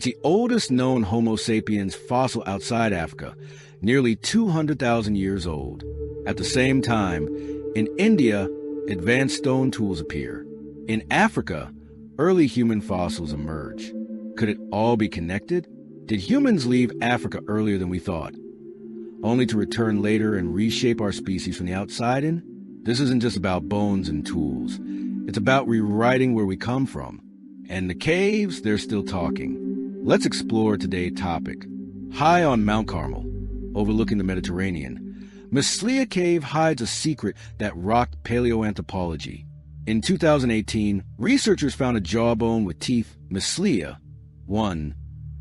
The oldest known Homo sapiens fossil outside Africa, nearly 200,000 years old. At the same time, in India, advanced stone tools appear. In Africa, early human fossils emerge. Could it all be connected? Did humans leave Africa earlier than we thought, only to return later and reshape our species from the outside in? This isn't just about bones and tools. It's about rewriting where we come from. And the caves, they're still talking. Let's explore today's topic. High on Mount Carmel, overlooking the Mediterranean, Meslia Cave hides a secret that rocked paleoanthropology. In 2018, researchers found a jawbone with teeth, Meslia 1,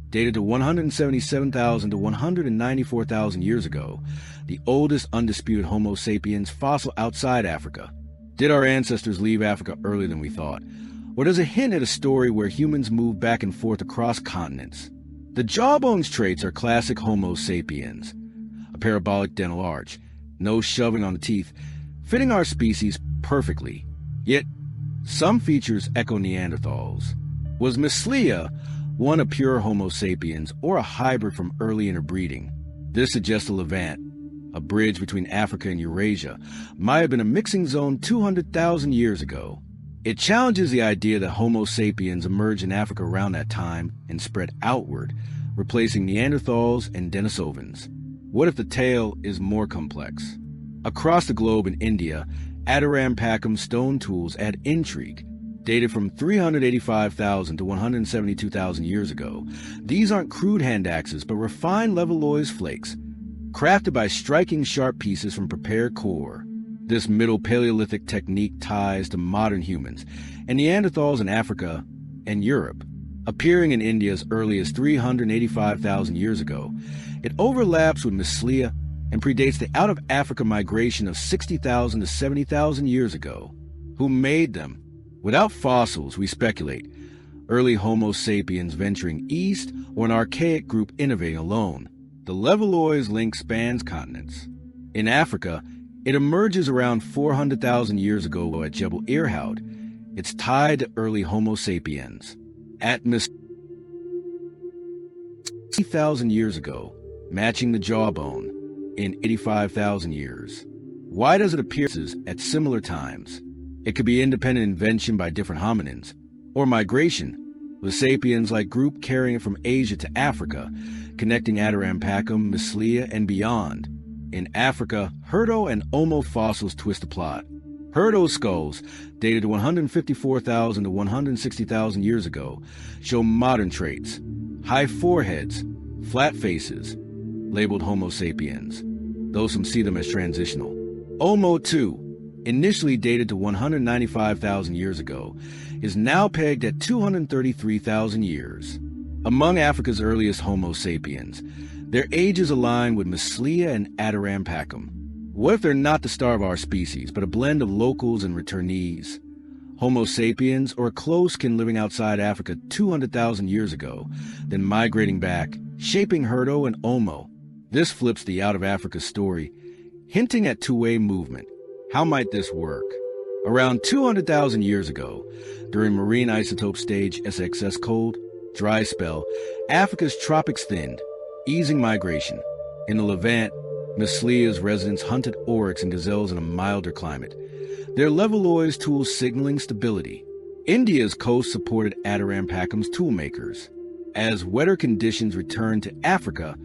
dated to 177,000 to 194,000 years ago, the oldest undisputed Homo sapiens fossil outside Africa. Did our ancestors leave Africa earlier than we thought? Or does it hint at a story where humans moved back and forth across continents? The jawbone's traits are classic Homo sapiens. A parabolic dental arch, no shoving on the teeth, fitting our species perfectly. Yet, some features echo Neanderthals. Was Meslia one a pure Homo sapiens or a hybrid from early interbreeding? This suggests a Levant, a bridge between Africa and Eurasia, might have been a mixing zone 200,000 years ago. It challenges the idea that Homo sapiens emerged in Africa around that time and spread outward, replacing Neanderthals and Denisovans. What if the tale is more complex? Across the globe in India, Adirampaccum stone tools add intrigue. Dated from 385,000 to 172,000 years ago, these aren't crude hand axes but refined levallois flakes, crafted by striking sharp pieces from prepared core. This Middle Paleolithic technique ties to modern humans and Neanderthals in Africa and Europe. Appearing in India as early as 385,000 years ago, it overlaps with Meslia and predates the out-of-Africa migration of 60,000 to 70,000 years ago. Who made them? Without fossils, we speculate, early Homo sapiens venturing east or an archaic group innovating alone. The levallois link spans continents. In Africa, it emerges around 400,000 years ago at Jebel Irhoud. It's tied to early Homo sapiens. At 60,000 years ago, matching the jawbone in 85,000 years. Why does it appear at similar times? It could be independent invention by different hominins, or migration, with sapiens-like group carrying it from Asia to Africa, connecting Adirampaccum, Meslia, and beyond. In Africa, Herto and Omo fossils twist the plot. Herto skulls, dated to 154,000 to 160,000 years ago, show modern traits. High foreheads, flat faces, labeled Homo sapiens, though some see them as transitional. Omo 2, initially dated to 195,000 years ago, is now pegged at 233,000 years. Among Africa's earliest Homo sapiens, their ages align with Meslia and Adirampaccum. What if they're not the star of our species, but a blend of locals and returnees? Homo sapiens, or a close kin living outside Africa 200,000 years ago, then migrating back, shaping Herto and Omo. This flips the out-of-Africa story, hinting at two-way movement. How might this work? Around 200,000 years ago, during marine isotope stage SXS cold, dry spell, Africa's tropics thinned, easing migration. In the Levant, Meslia's residents hunted oryx and gazelles in a milder climate, their levallois tools signaling stability. India's coast supported Adirampaccum's toolmakers. As wetter conditions returned to Africa,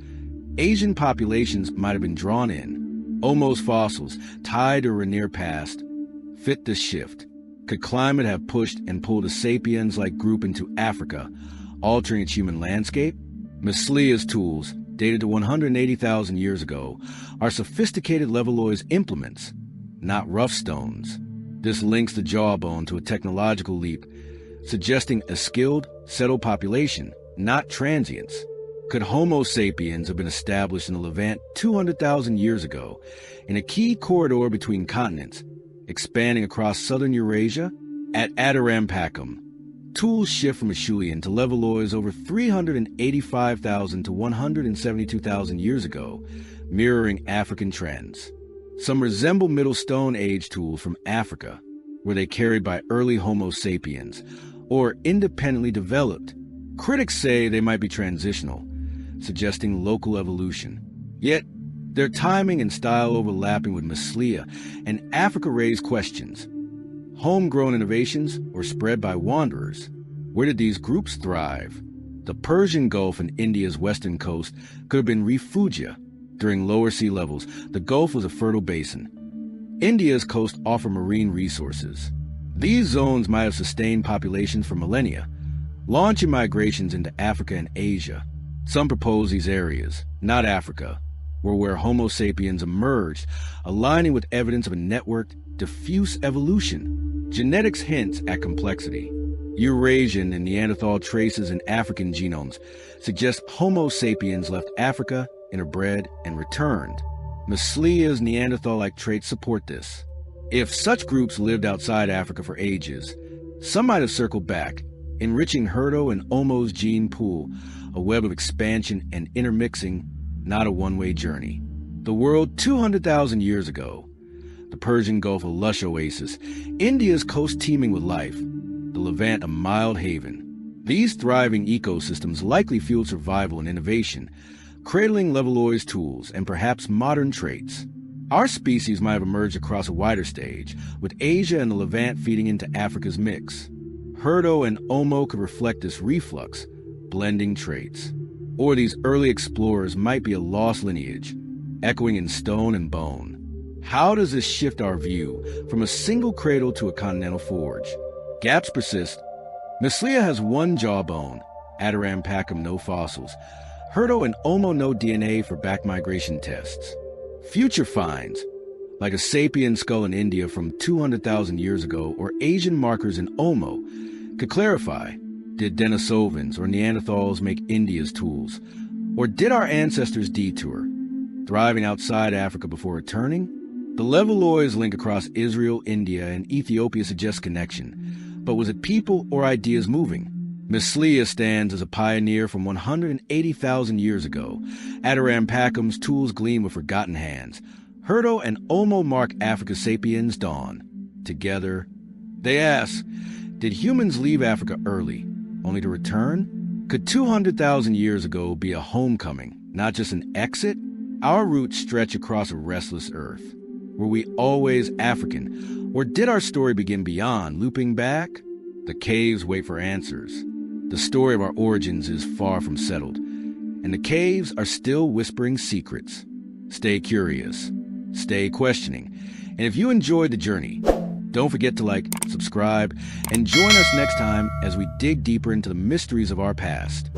Asian populations might have been drawn in. Omo's fossils, tied to a Rainier past, fit this shift. Could climate have pushed and pulled a sapiens-like group into Africa, altering its human landscape? Meslia's tools, dated to 180,000 years ago, are sophisticated levallois implements, not rough stones. This links the jawbone to a technological leap, suggesting a skilled, settled population, not transients. Could Homo sapiens have been established in the Levant 200,000 years ago, in a key corridor between continents, expanding across southern Eurasia? At Adirampaccum, tools shift from Acheulean to levallois over 385,000 to 172,000 years ago, mirroring African trends. Some resemble Middle Stone Age tools from Africa, were they carried by early Homo sapiens, or independently developed, Critics say they might be transitional, suggesting local evolution. Yet, their timing and style overlapping with Mislia and Africa raise questions. Homegrown innovations or spread by wanderers? Where did these groups thrive? The Persian Gulf and India's western coast could have been refugia. During lower sea levels, the Gulf was a fertile basin. India's coast offered marine resources. These zones might have sustained populations for millennia, launching migrations into Africa and Asia. Some propose these areas, not Africa, were where Homo sapiens emerged, aligning with evidence of a networked, diffuse evolution. Genetics hints at complexity. Eurasian and Neanderthal traces in African genomes suggest Homo sapiens left Africa, interbred, and returned. Mislia's Neanderthal-like traits support this. If such groups lived outside Africa for ages, some might have circled back, enriching Herto and Omo's gene pool, a web of expansion and intermixing, not a one-way journey. The world 200,000 years ago, the Persian Gulf a lush oasis, India's coast teeming with life, the Levant a mild haven. These thriving ecosystems likely fueled survival and innovation, cradling Levallois tools and perhaps modern traits. Our species might have emerged across a wider stage, with Asia and the Levant feeding into Africa's mix. Herto and Omo could reflect this reflux, blending traits. Or these early explorers might be a lost lineage, echoing in stone and bone. How does this shift our view from a single cradle to a continental forge? Gaps persist. Mislia has one jawbone, Adirampacum no fossils. Herto and Omo no DNA for back migration tests. Future finds, like a sapien skull in India from 200,000 years ago or Asian markers in Omo, could clarify, did Denisovans or Neanderthals make India's tools? Or did our ancestors detour, thriving outside Africa before returning? The Levallois link across Israel, India, and Ethiopia suggests connection. But was it people or ideas moving? Mislia stands as a pioneer from 180,000 years ago. Adirampacum's tools gleam with forgotten hands. Herto and Omo mark Africa's sapiens' dawn. Together, they ask, did humans leave Africa early, only to return? Could 200,000 years ago be a homecoming, not just an exit? Our roots stretch across a restless earth. Were we always African, or did our story begin beyond, looping back? The caves wait for answers. The story of our origins is far from settled, and the caves are still whispering secrets. Stay curious, stay questioning, and if you enjoyed the journey, don't forget to like, subscribe, and join us next time as we dig deeper into the mysteries of our past.